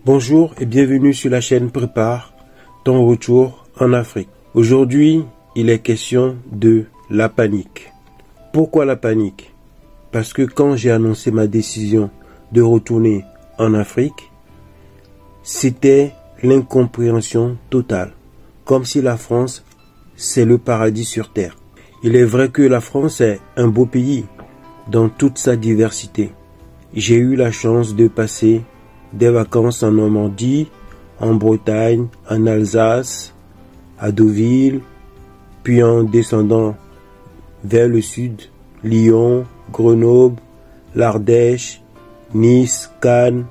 Bonjour et bienvenue sur la chaîne Prépare ton retour en Afrique. Aujourd'hui, il est question de la panique. Pourquoi la panique? Parce que quand j'ai annoncé ma décision de retourner en Afrique, c'était l'incompréhension totale. Comme si la France, c'est le paradis sur terre. Il est vrai que la France est un beau pays dans toute sa diversité. J'ai eu la chance de passer des vacances en Normandie, en Bretagne, en Alsace, à Deauville, puis en descendant vers le sud, Lyon, Grenoble, l'Ardèche, Nice, Cannes,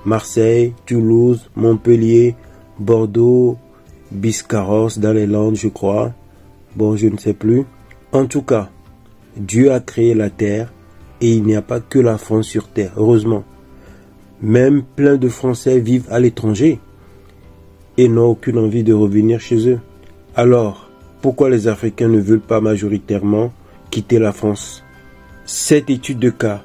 Marseille, Toulouse, Montpellier, Bordeaux, Biscarrosse dans les Landes, je crois. Bon, je ne sais plus. En tout cas, Dieu a créé la terre et il n'y a pas que la France sur terre, heureusement. Même plein de Français vivent à l'étranger et n'ont aucune envie de revenir chez eux. Alors, pourquoi les Africains ne veulent pas majoritairement quitter la France? Cette étude de cas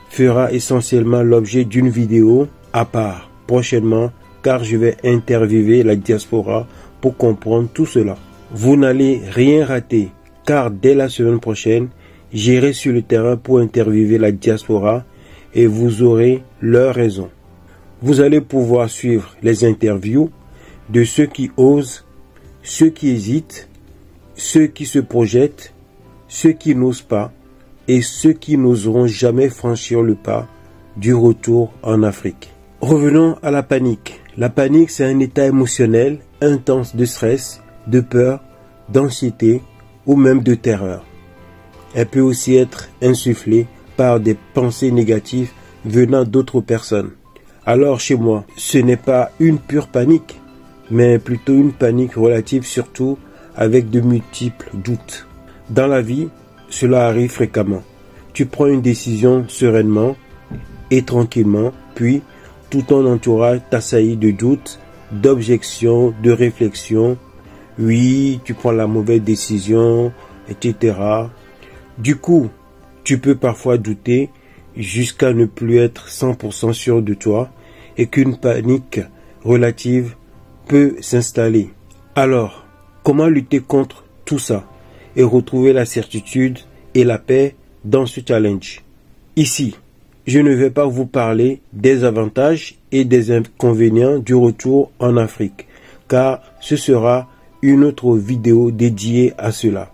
fera essentiellement l'objet d'une vidéo à part prochainement, car je vais interviewer la diaspora pour comprendre tout cela. Vous n'allez rien rater, car dès la semaine prochaine, j'irai sur le terrain pour interviewer la diaspora et vous aurez leur raison. Vous allez pouvoir suivre les interviews de ceux qui osent, ceux qui hésitent, ceux qui se projettent, ceux qui n'osent pas et ceux qui n'oseront jamais franchir le pas du retour en Afrique. Revenons à la panique. La panique, c'est un état émotionnel intense de stress, de peur, d'anxiété ou même de terreur. Elle peut aussi être insufflée par des pensées négatives venant d'autres personnes. Alors chez moi, ce n'est pas une pure panique, mais plutôt une panique relative, surtout avec de multiples doutes. Dans la vie, cela arrive fréquemment. Tu prends une décision sereinement et tranquillement, puis tout ton entourage t'assaillit de doutes, d'objections, de réflexions. Oui, tu prends la mauvaise décision, etc. Du coup, tu peux parfois douter jusqu'à ne plus être 100% sûr de toi et qu'une panique relative peut s'installer. Alors, comment lutter contre tout ça et retrouver la certitude et la paix dans ce challenge? Ici, je ne vais pas vous parler des avantages et des inconvénients du retour en Afrique, car ce sera une autre vidéo dédiée à cela.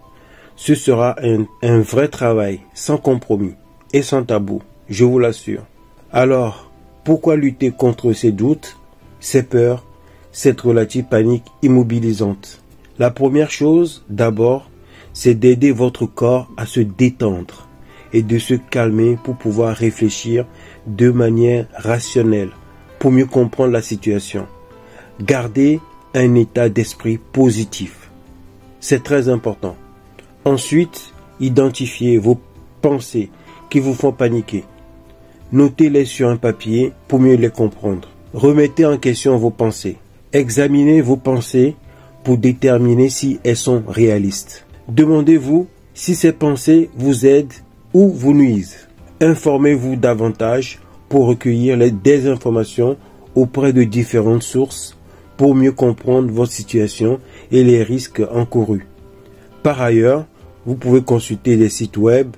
Ce sera un vrai travail, sans compromis et sans tabou, je vous l'assure. Alors, pourquoi lutter contre ces doutes, ces peurs, cette relative panique immobilisante? La première chose, d'abord, c'est d'aider votre corps à se détendre et de se calmer pour pouvoir réfléchir de manière rationnelle, pour mieux comprendre la situation. Gardez un état d'esprit positif. C'est très important. Ensuite, identifiez vos pensées qui vous font paniquer. Notez-les sur un papier pour mieux les comprendre. Remettez en question vos pensées. Examinez vos pensées pour déterminer si elles sont réalistes. Demandez-vous si ces pensées vous aident ou vous nuisent. Informez-vous davantage pour recueillir des informations auprès de différentes sources pour mieux comprendre votre situation et les risques encourus. Par ailleurs, vous pouvez consulter des sites web,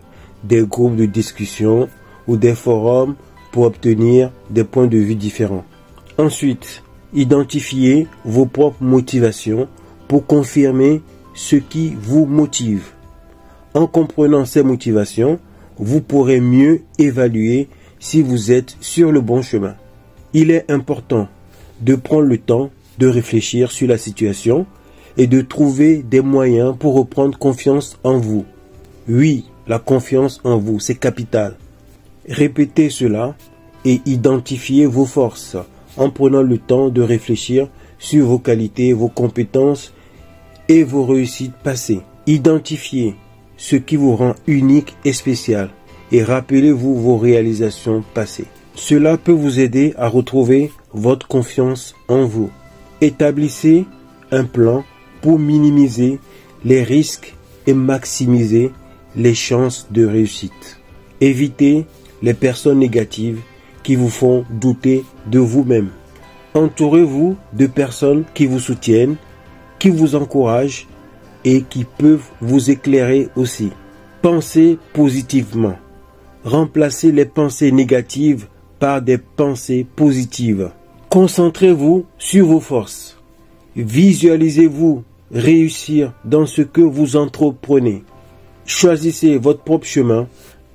des groupes de discussion ou des forums pour obtenir des points de vue différents. Ensuite, identifiez vos propres motivations pour confirmer ce qui vous motive. En comprenant ces motivations, vous pourrez mieux évaluer si vous êtes sur le bon chemin. Il est important de prendre le temps de réfléchir sur la situation et de trouver des moyens pour reprendre confiance en vous. Oui, la confiance en vous, c'est capital. Répétez cela et identifiez vos forces en prenant le temps de réfléchir sur vos qualités, vos compétences et vos réussites passées. Identifiez ce qui vous rend unique et spécial et rappelez-vous vos réalisations passées. Cela peut vous aider à retrouver votre confiance en vous. Établissez un plan pour minimiser les risques et maximiser les chances de réussite. Évitez les personnes négatives qui vous font douter de vous-même. Entourez-vous de personnes qui vous soutiennent, qui vous encouragent et qui peuvent vous éclairer aussi. Pensez positivement. Remplacez les pensées négatives par des pensées positives. Concentrez-vous sur vos forces. Visualisez-vous réussir dans ce que vous entreprenez. Choisissez votre propre chemin,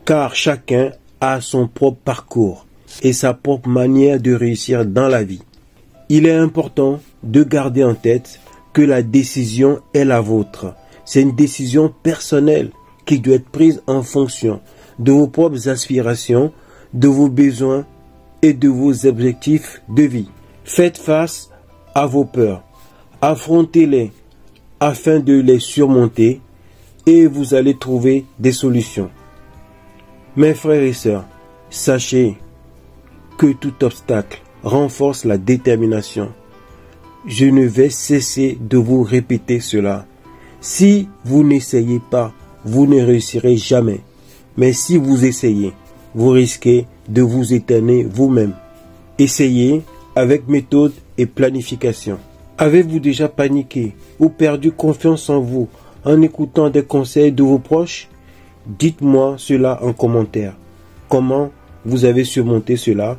car chacun a son propre parcours et sa propre manière de réussir dans la vie. Il est important de garder en tête que la décision est la vôtre. C'est une décision personnelle qui doit être prise en fonction de vos propres aspirations, de vos besoins et de vos objectifs de vie. Faites face à vos peurs, affrontez-les afin de les surmonter et vous allez trouver des solutions. Mes frères et sœurs, sachez que tout obstacle renforce la détermination. Je ne vais cesser de vous répéter cela. Si vous n'essayez pas, vous ne réussirez jamais. Mais si vous essayez, vous risquez de vous éteindre vous-même. Essayez avec méthode et planification. Avez-vous déjà paniqué ou perdu confiance en vous en écoutant des conseils de vos proches? Dites-moi cela en commentaire. Comment vous avez surmonté cela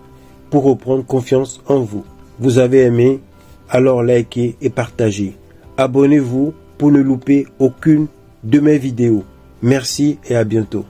pour reprendre confiance en vous? Vous avez aimé? Alors likez et partagez. Abonnez-vous pour ne louper aucune de mes vidéos. Merci et à bientôt.